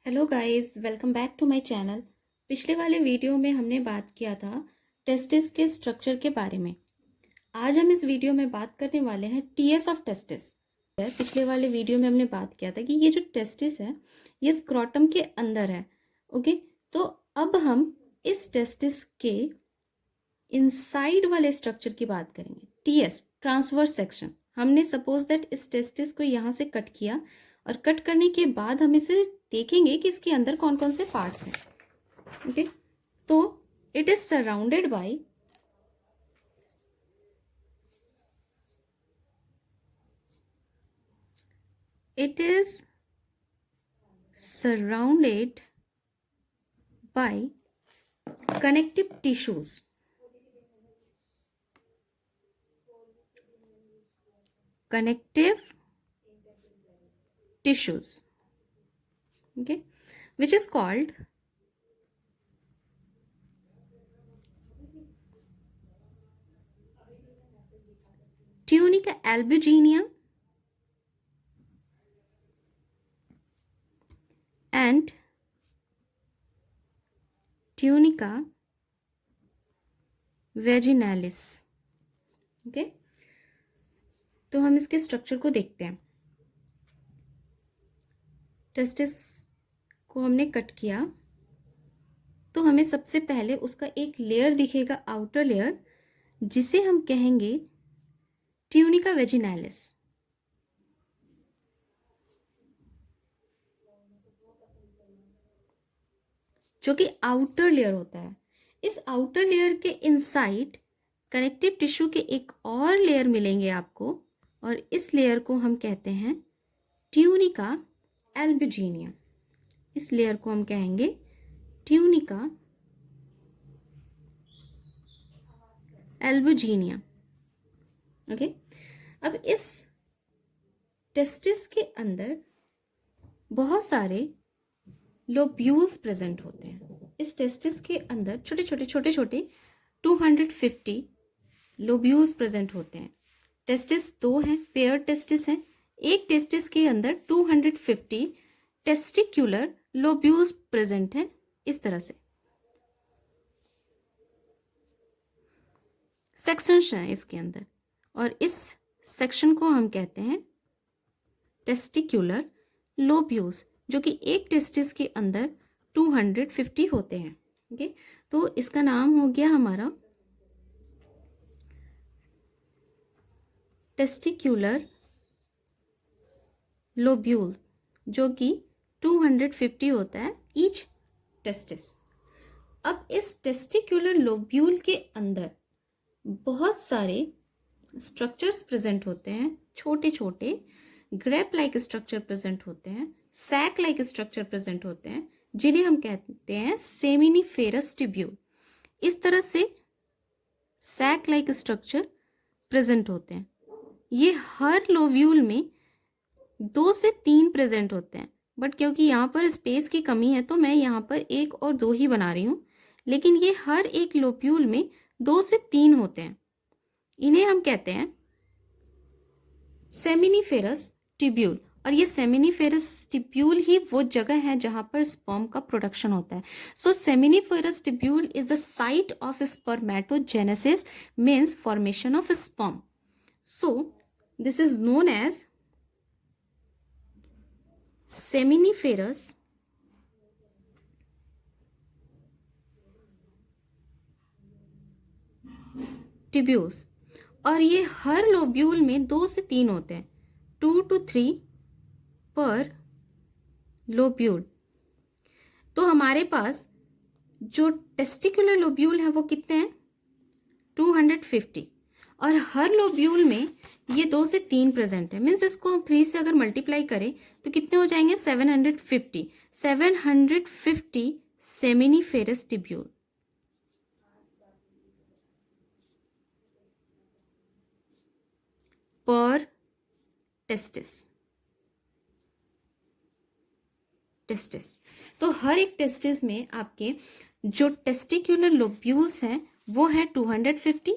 Hello guys, welcome back to my channel. पिछले वाले video में हमने बात किया था टेस्टिस के स्ट्रक्चर के बारे में। आज हम इस वीडियो में बात करने वाले हैं टीएस ऑफ टेस्टिस। पिछले वाले वीडियो में हमने बात किया था कि ये जो टेस्टिस है ये स्क्रोटम के अंदर है। ओके, तो अब हम इस टेस्टिस के इनसाइड वाले स्ट्रक्चर की बात करेंगे। TS, transverse section. हमने सपोज दैट इस टेस्टिस को यहाँ से कट किया और कट करने के बाद हम इसे देखेंगे कि इसके अंदर कौन कौन से पार्ट्स हैं। ओके, तो it is surrounded by it is surrounded by connective tissues. Connective tissues, okay, which is called tunica albuginea and tunica vaginalis. Okay, तो हम इसके स्ट्रक्चर को देखते हैं। टेस्टिस को हमने कट किया तो हमें सबसे पहले उसका एक लेयर दिखेगा, आउटर लेयर, जिसे हम कहेंगे ट्यूनिका वेजिनालिस। जो कि आउटर लेयर होता है। इस आउटर लेयर के इनसाइड कनेक्टिव टिश्यू के एक और लेयर मिलेंगे आपको, और इस लेयर को हम कहते हैं ट्यूनिका एल्ब्यूजिनिया। इस लेयर को हम कहेंगे ट्यूनिका एल्ब्यूजिनिया। ओके, अब इस टेस्टिस के अंदर बहुत सारे लोब्यूल्स प्रेजेंट होते हैं। इस टेस्टिस के अंदर छोटे छोटे 250 लोब्यूल्स प्रेजेंट होते हैं। टेस्टिस दो हैं, पेयर टेस्टिस हैं। एक टेस्टिस के अंदर 250 टेस्टिक्युलर लोब्यूल्स प्रेजेंट हैं, इस तरह से सेक्शंस हैं इसके अंदर, और इस सेक्शन को हम कहते हैं टेस्टिक्युलर लोब्यूल्स, जो कि एक टेस्टिस के अंदर 250 होते हैं। ओके, तो इसका नाम हो गया हमारा टेस्टिक्युलर लोब्यूल, जो कि 250 होता है ईच टेस्टिस। अब इस टेस्टिक्युलर लोब्यूल के अंदर बहुत सारे स्ट्रक्चर्स प्रेजेंट होते हैं, छोटे छोटे ग्रेप लाइक स्ट्रक्चर प्रेजेंट होते हैं, सैक लाइक स्ट्रक्चर प्रेजेंट होते हैं, जिन्हें हम कहते हैं सेमिनिफेरस ट्यूब्यूल। इस तरह से सैक लाइक स्ट्रक्चर प्रेजेंट होते हैं। ये हर लोब्यूल में 2 से 3 प्रेजेंट होते हैं, बट क्योंकि यहाँ पर स्पेस की कमी है तो मैं यहाँ पर 1 और 2 ही बना रही हूँ, लेकिन ये हर एक लोब्यूल में 2 से 3 होते हैं। इन्हें हम कहते हैं सेमिनिफेरस ट्यूब्यूल, और ये सेमिनिफेरस ट्यूब्यूल ही वो जगह है जहां पर स्पर्म का प्रोडक्शन होता है। So seminiferous tubule is the site of spermatogenesis, means formation of sperm. So this is known as seminiferous tubules, और ये हर लोब्यूल में 2 से 3 होते हैं, 2 to 3 पर लोब्यूल। तो हमारे पास जो टेस्टिकुलर लोब्यूल है वो कितने हैं? 250, और हर लोब्यूल में ये 2 से 3 प्रेजेंट है। मीन्स इसको हम 3 से अगर मल्टीप्लाई करें तो कितने हो जाएंगे? 750 सेमिनिफेरस ट्यूब्यूल। पर टेस्टिस। तो हर एक टेस्टिस में आपके जो टेस्टिक्युलर लोब्यूल्स हैं वो है 250,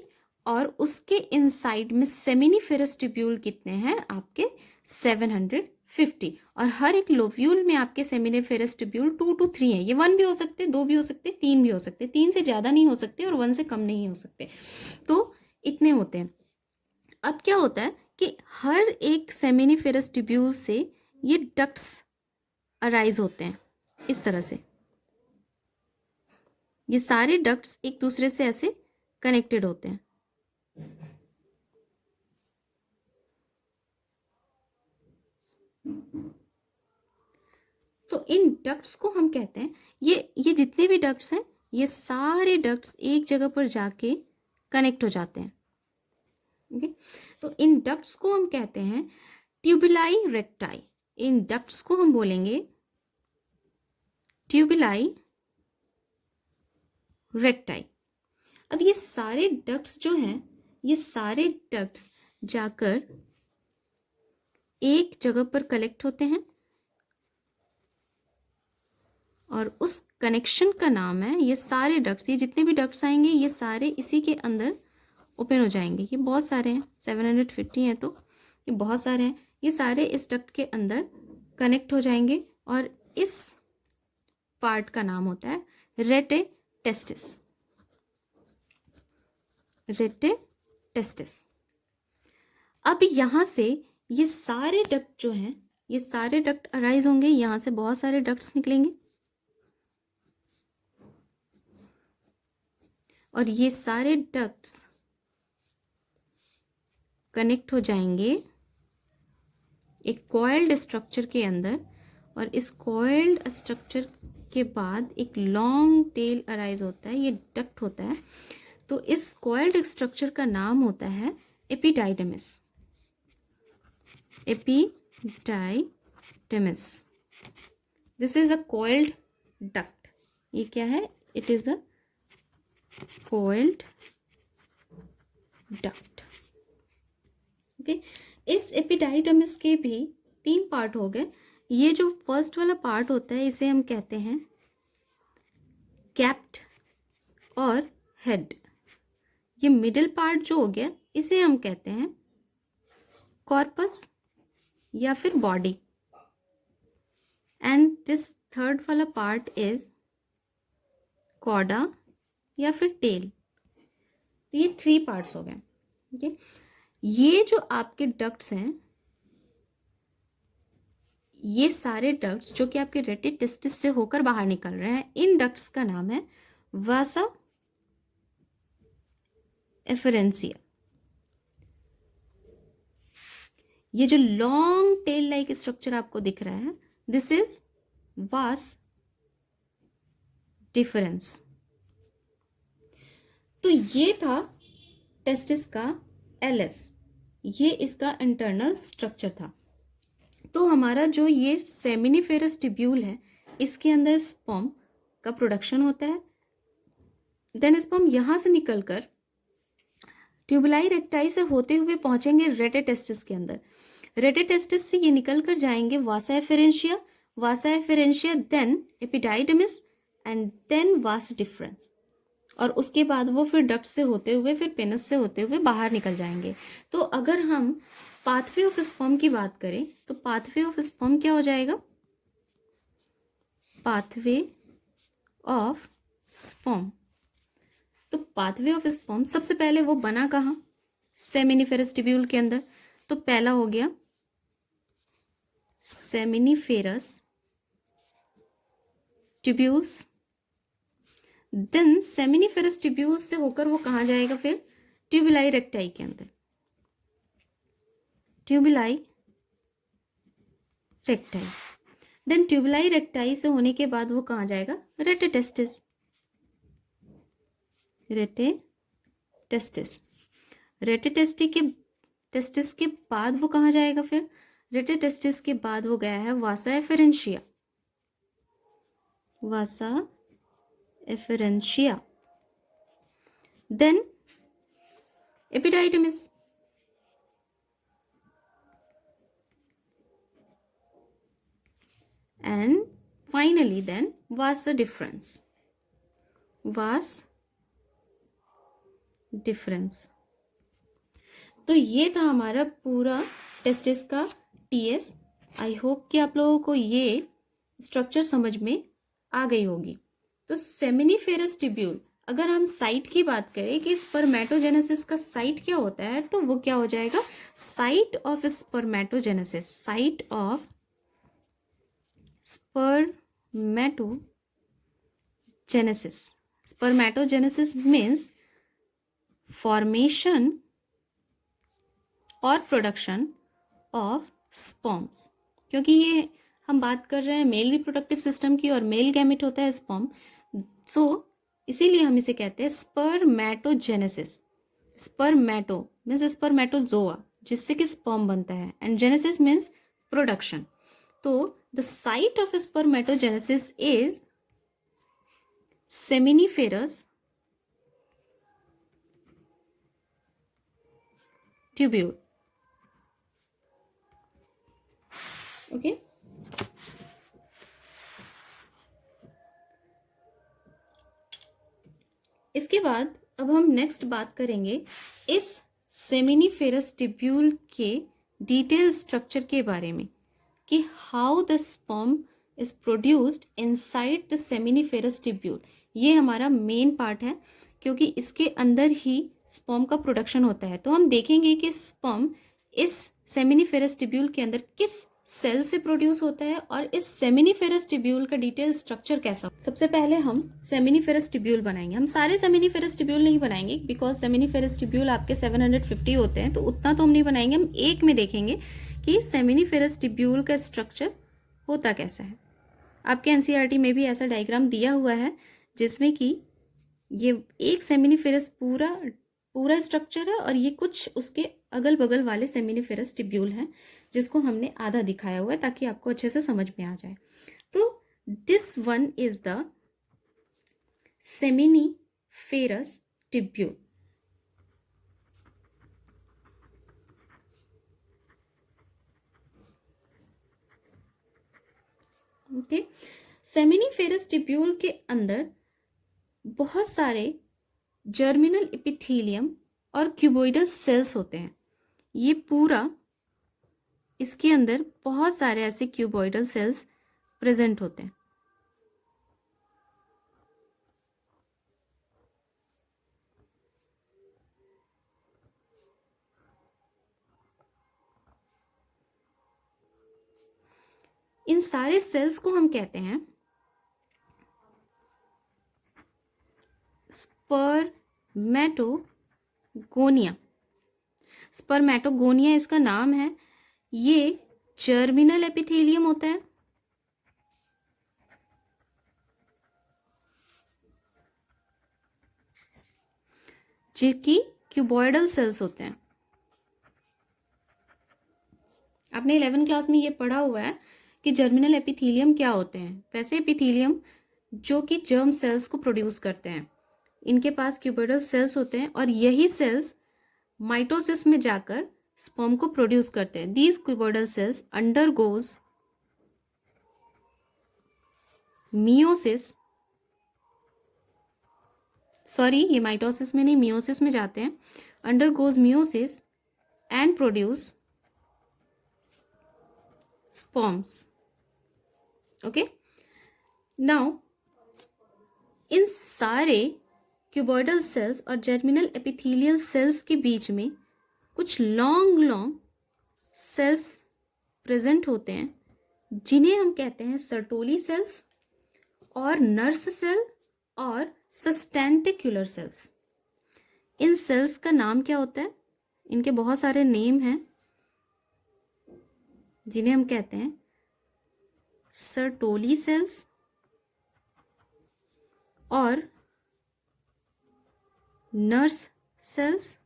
और उसके इनसाइड में सेमिनिफेरस ट्यूब्यूल कितने हैं? आपके 750 50, और हर एक लोब्यूल में आपके सेमिनिफेरस ट्यूब्यूल 2 to 3 है। ये 1 भी हो सकते, 2 भी हो सकते, 3 भी हो सकते, 3 से ज़्यादा नहीं हो सकते और 1 से कम नहीं हो सकते। तो इतने होते हैं। अब क्या होता है कि हर एक सेमिनिफेरस ट्यूब्यूल से ये डक्ट्स अराइज होते हैं इस तरह से। ये सारे डक्ट्स एक दूसरे से ऐसे कनेक्टेड होते हैं। तो इन डक्ट्स को हम कहते हैं, ये जितने भी डक्ट्स हैं, ये सारे डक्ट्स एक जगह पर जाके कनेक्ट हो जाते हैं। ओके, तो इन डक्ट्स को हम कहते हैं ट्यूबुलाई रेक्टाई। इन डक्ट्स को हम बोलेंगे ट्यूबुलाई रेक्टाई। अब ये सारे डक्ट्स जो हैं, ये सारे डक्ट्स जाकर एक जगह पर कलेक्ट होते हैं और उस कनेक्शन का नाम है, ये सारे डक्ट्स, ये जितने भी डक्ट्स आएंगे ये सारे इसी के अंदर ओपन हो जाएंगे। ये बहुत सारे हैं, 750 हैं, तो ये बहुत सारे हैं। ये सारे इस डक्ट के अंदर कनेक्ट हो जाएंगे और इस पार्ट का नाम होता है रेटे टेस्टिस। रेटे टेस्टिस। अब यहाँ से ये सारे डक्ट जो हैं, ये सारे डक्ट अराइज होंगे, यहाँ से बहुत सारे डक्ट्स निकलेंगे और ये सारे डक्ट्स कनेक्ट हो जाएंगे एक कॉइल्ड स्ट्रक्चर के अंदर, और इस कॉइल्ड स्ट्रक्चर के बाद एक लॉन्ग टेल अराइज होता है, ये डक्ट होता है। तो इस कॉइल्ड स्ट्रक्चर का नाम होता है epididymis. Epididymis, this is a coiled duct. ये क्या है? It is a coiled duct. Okay, इस एपिडाइडमिस के भी 3 पार्ट हो गए। ये जो फर्स्ट वाला पार्ट होता है इसे हम कहते हैं कैप्ट और हेड। ये मिडिल पार्ट जो हो गया इसे हम कहते हैं कॉर्पस या फिर बॉडी, एंड दिस थर्ड वाला पार्ट इज कॉडा या फिर टेल। ये 3 पार्ट्स हो गए। ओके, ये जो आपके डक्ट्स हैं, ये सारे डक्ट्स जो कि आपके रेटे टेस्टिस से होकर बाहर निकल रहे हैं, इन डक्ट्स का नाम है वासा एफरेंसिया। ये जो लॉन्ग टेल लाइक स्ट्रक्चर आपको दिख रहा है, दिस इज वास डिफरेंस। तो ये था टेस्टिस का एलएस, ये इसका इंटरनल स्ट्रक्चर था। तो हमारा जो ये सेमिनिफेरस ट्यूब्यूल है, इसके अंदर स्पर्म का प्रोडक्शन होता है। देन स्पर्म यहाँ से निकलकर ट्यूबुलाई रेक्टाई से होते हुए पहुंचेंगे रेटे टेस्टिस के अंदर। रेटे टेस्टिस से ये निकल कर जाएंगे vasa efferentia, vasa efferentia then epididymis and then vas deferens, और उसके बाद वो फिर डक्ट से होते हुए, फिर पेनिस से होते हुए बाहर निकल जाएंगे। तो अगर हम पाथवे ऑफ स्पर्म की बात करें तो पाथवे ऑफ स्पर्म क्या हो जाएगा? Pathway of sperm. तो पाथवे ऑफ स्पर्म सबसे पहले वो बना कहाँ? सेमिनिफेरस ट्यूब्यूल के अंदर। तो पहला हो गया seminiferous tubules, then seminiferous tubules से होकर वो कहाँ जाएगा? फिर ट्यूबुलाई रेक्टाई के अंदर। ट्यूबुलाई रेक्टाई, देन ट्यूबुलाई रेक्टाई से होने के बाद वो कहाँ जाएगा? रेटे टेस्टिस। रेटे टेस्टिस, रेटे टेस्टिस के बाद वो कहाँ जाएगा? फिर रेटे टेस्टिस के बाद वो गया है vasa efferentia. Vasa efferentia, then epididymis, and finally then vas difference, vas difference। तो ये था हमारा पूरा टेस्टिस का टीएस। आई होप कि आप लोगों को ये स्ट्रक्चर समझ में आ गई होगी। तो सेमिनिफेरस ट्यूब्यूल, अगर हम साइट की बात करें कि स्पर्मेटोजेनेसिस का साइट क्या होता है, तो वो क्या हो जाएगा, site of spermatogenesis. Site of spermatogenesis. Spermatogenesis means formation और प्रोडक्शन ऑफ स्पर्म्स। क्योंकि ये हम बात कर रहे हैं मेल रिप्रोडक्टिव सिस्टम की और मेल गैमेट होता है स्पर्म, सो इसीलिए हम इसे कहते हैं स्पर्मेटोजेनेसिस। स्पर्मेटो मीन्स स्पर्मेटोजोआ, जिससे कि स्पर्म बनता है, एंड जेनेसिस मीन्स प्रोडक्शन। तो the site of spermatogenesis is seminiferous tubule. Okay, इसके बाद अब हम नेक्स्ट बात करेंगे इस सेमिनिफेरस ट्यूब्यूल के डिटेल स्ट्रक्चर के बारे में, कि how the sperm is produced inside the seminiferous tubule. ये हमारा मेन पार्ट है, क्योंकि इसके अंदर ही स्पर्म का प्रोडक्शन होता है। तो हम देखेंगे कि स्पर्म इस सेमिनिफेरस ट्यूब्यूल के अंदर किस सेल से प्रोड्यूस होता है और इस सेमिनिफेरस ट्यूब्यूल का डिटेल स्ट्रक्चर कैसा। सबसे पहले हम सेमिनिफेरस ट्यूब्यूल बनाएंगे। हम सारे सेमिनिफेरस ट्यूब्यूल नहीं बनाएंगे, बिकॉज सेमिनिफेरस ट्यूब्यूल आपके 750 होते हैं, तो उतना तो हम नहीं बनाएंगे। हम एक में देखेंगे कि सेमिनिफेरस ट्यूब्यूल का स्ट्रक्चर होता कैसा है। आपके एनसीईआरटी में भी ऐसा डायग्राम दिया हुआ है, जिसमें कि ये एक सेमिनिफेरस पूरा पूरा स्ट्रक्चर है और ये कुछ उसके अगल बगल वाले सेमिनिफेरस ट्यूब्यूल हैं, जिसको हमने आधा दिखाया हुआ है ताकि आपको अच्छे से समझ में आ जाए। तो this one is the seminiferous tubule. Okay, seminiferous tubule के अंदर बहुत सारे जर्मिनल एपिथेलियम और क्यूबोइडल सेल्स होते हैं। ये पूरा इसके अंदर बहुत सारे ऐसे क्यूबोइडल सेल्स प्रेजेंट होते हैं। इन सारे सेल्स को हम कहते हैं स्पर्मेटोगोनिया। स्पर्मेटोगोनिया इसका नाम है। ये जर्मिनल एपिथेलियम होता है, जिनकी क्यूबॉइडल सेल्स होते हैं। आपने 11वीं क्लास में ये पढ़ा हुआ है कि जर्मिनल एपिथेलियम क्या होते हैं। वैसे एपिथेलियम जो कि जर्म सेल्स को प्रोड्यूस करते हैं, इनके पास क्यूबॉइडल सेल्स होते हैं और यही सेल्स माइटोसिस में जाकर स्पर्म को प्रोड्यूस करते हैं। These cuboidal cells undergoes meiosis, sorry ये माइटोसिस में नहीं मियोसिस में जाते हैं, undergoes meiosis and produce sperms. Okay, now इन सारे क्यूबॉइडल सेल्स और जर्मिनल एपिथेलियल सेल्स के बीच में कुछ लॉन्ग सेल्स प्रेजेंट होते हैं, जिन्हें हम कहते हैं सर्टोली सेल्स और नर्स सेल और सस्टेंटिकुलर सेल्स। इन सेल्स का नाम क्या होता है? इनके बहुत सारे नेम हैं, जिन्हें हम कहते हैं सर्टोली सेल्स और नर्स सेल्स,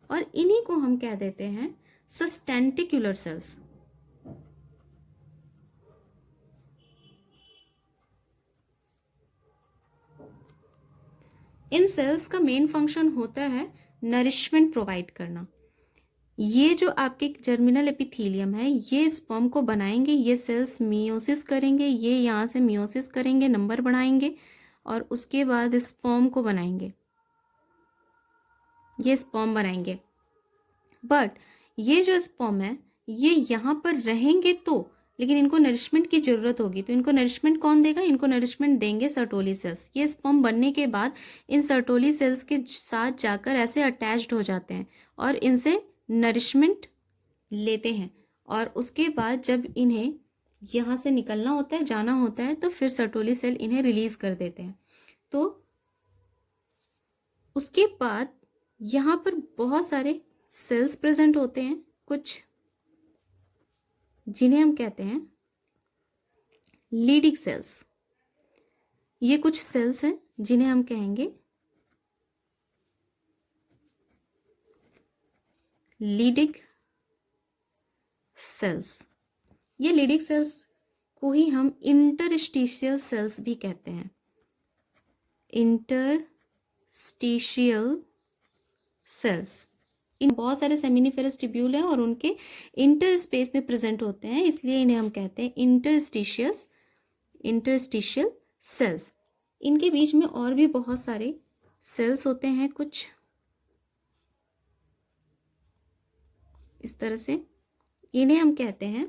और इन्हीं को हम कह देते हैं सस्टेंटिकुलर सेल्स। इन सेल्स का मेन फंक्शन होता है नरिशमेंट प्रोवाइड करना। ये जो आपके जर्मिनल एपिथेलियम है, ये स्पर्म को बनाएंगे, ये सेल्स मियोसिस करेंगे, ये यहाँ से मियोसिस करेंगे, नंबर बढ़ाएंगे और उसके बाद स्पर्म को बनाएंगे, ये स्पर्म बनाएंगे। बट ये जो स्पर्म है ये यहाँ पर रहेंगे तो लेकिन इनको नरिशमेंट की ज़रूरत होगी, तो इनको नरिशमेंट कौन देगा? इनको नरिशमेंट देंगे सर्टोली सेल्स। ये स्पर्म बनने के बाद इन सर्टोली सेल्स के साथ जाकर ऐसे अटैच्ड हो जाते हैं और इनसे नरिशमेंट लेते हैं, और उसके बाद जब इन्हें यहाँ से निकलना होता है, जाना होता है, तो फिर सर्टोली सेल इन्हें रिलीज कर देते हैं। तो उसके बाद यहाँ पर बहुत सारे सेल्स प्रेजेंट होते हैं, कुछ जिन्हें हम कहते हैं लीडिंग सेल्स। ये कुछ सेल्स हैं जिन्हें हम कहेंगे लीडिंग सेल्स। ये लीडिंग सेल्स को ही हम इंटरस्टिशियल सेल्स भी कहते हैं। इंटरस्टिशियल सेल्स, इन बहुत सारे सेमिनिफेरस ट्यूब्यूल हैं और उनके इंटर स्पेस में प्रेजेंट होते हैं, इसलिए इन्हें हम कहते हैं इंटरस्टिशियल सेल्स। इनके बीच में और भी बहुत सारे सेल्स होते हैं, कुछ इस तरह से। इन्हें हम कहते हैं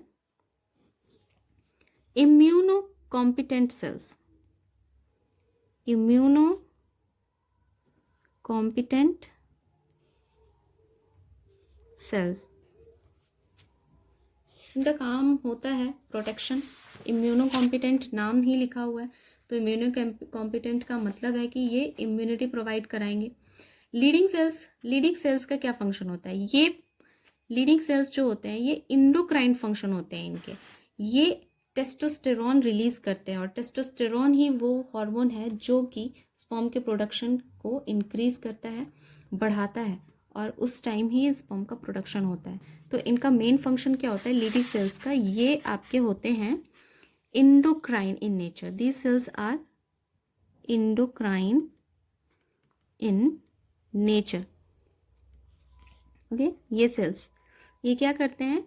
immunocompetent cells. Immunocompetent cells, इनका काम होता है प्रोटेक्शन। इम्यूनो कॉम्पिटेंट नाम ही लिखा हुआ है, तो इम्यूनो कॉम्पिटेंट का मतलब है कि ये इम्यूनिटी प्रोवाइड कराएंगे। लीडिंग सेल्स का क्या फंक्शन होता है? ये लीडिंग सेल्स जो होते हैं ये इंडोक्राइन फंक्शन होते हैं इनके। ये टेस्टोस्टेरॉन रिलीज करते हैं, और टेस्टोस्टेरॉन ही वो हार्मोन है जो कि स्पर्म के प्रोडक्शन को इंक्रीज करता है, बढ़ाता है, और उस टाइम ही स्पर्म का प्रोडक्शन होता है। तो इनका मेन फंक्शन क्या होता है लीडिंग सेल्स का? ये आपके होते हैं endocrine in nature. These cells are endocrine in nature. Okay, ये सेल्स ये क्या करते हैं?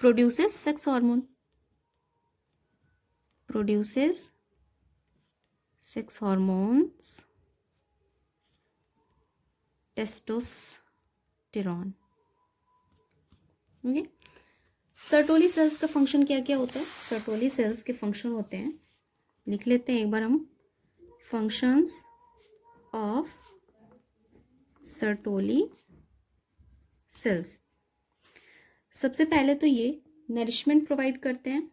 Produces sex hormone, produces sex hormones, testosterone. Okay, Sertoli cells का फंक्शन क्या क्या होता है? सर्टोली सेल्स के फंक्शन होते हैं, लिख लेते हैं एक बार हम। Functions of Sertoli cells. सबसे पहले तो ये नरिशमेंट प्रोवाइड करते हैं,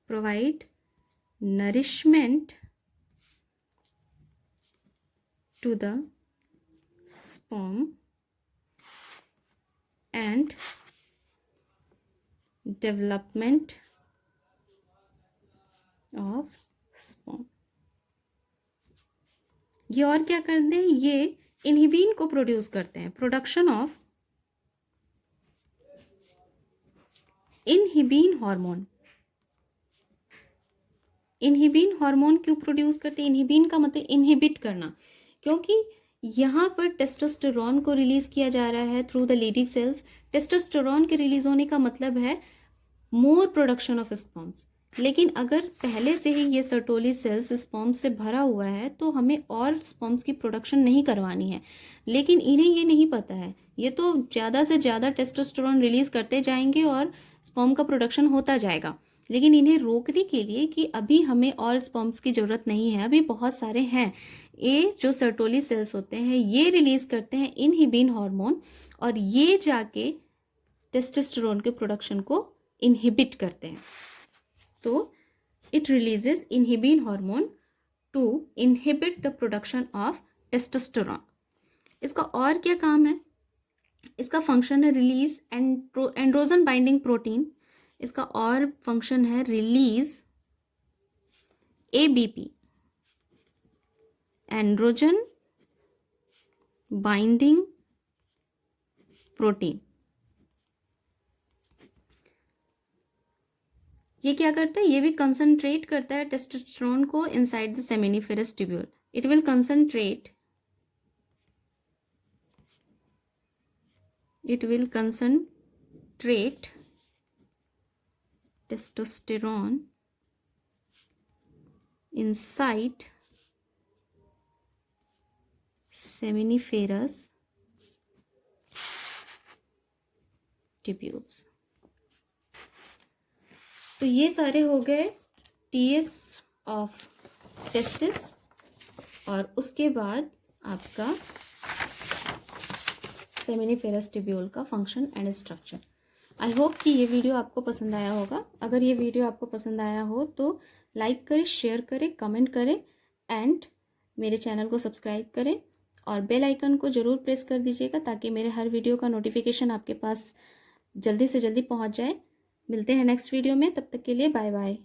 provide nourishment to the sperm and development of sperm। ये और क्या करते हैं? ये इनहिबिन को प्रोड्यूस करते हैं, production of inhibin hormone. Inhibin hormone क्यों प्रोड्यूस करते हैं? इनहिबिन का मतलब इनहिबिट करना, क्योंकि यहाँ पर टेस्टोस्टेरॉन को रिलीज किया जा रहा है through the leading cells. Testosterone के रिलीज होने का मतलब है मोर प्रोडक्शन ऑफ स्पर्म्स। लेकिन अगर पहले से ही ये सर्टोली सेल्स स्पर्म्स से भरा हुआ है तो हमें और स्पर्म्स की प्रोडक्शन नहीं करवानी है, लेकिन इन्हें ये नहीं पता है। ये तो ज़्यादा से ज़्यादा टेस्टोस्टेरॉन रिलीज करते जाएंगे और स्पर्म का प्रोडक्शन होता जाएगा, लेकिन इन्हें रोकने के लिए कि अभी हमें और स्पर्म्स की ज़रूरत नहीं है, अभी बहुत सारे हैं, ये जो सर्टोली सेल्स होते हैं ये रिलीज करते हैं इनहिबिन हार्मोन, और ये जाके टेस्टोस्टेरॉन के प्रोडक्शन को इनहिबिट करते हैं। तो it releases inhibin hormone to inhibit the production of testosterone. इसका और क्या काम है? इसका फंक्शन है रिलीज एंड्रोजन बाइंडिंग प्रोटीन। इसका और फंक्शन है release ABP, androgen binding protein. ये क्या करता है? ये भी कंसंट्रेट करता है टेस्टोस्टेरोन को inside the seminiferous tubule. It will concentrate testosterone inside seminiferous tubules। तो ये सारे हो गए टीएस ऑफ टेस्टिस, और उसके बाद आपका सेमिनिफेरस ट्यूब्यूल का function and structure. I hope कि ये वीडियो आपको पसंद आया होगा। अगर ये वीडियो आपको पसंद आया हो तो लाइक करें, शेयर करें, कमेंट करें एंड मेरे चैनल को सब्सक्राइब करें और बेल आइकन को ज़रूर प्रेस कर दीजिएगा ताकि मेरे हर वीडियो का नोटिफिकेशन आपके पास जल्दी से जल्दी पहुंच जाए। मिलते हैं नेक्स्ट वीडियो में, तब तक के लिए बाय बाय।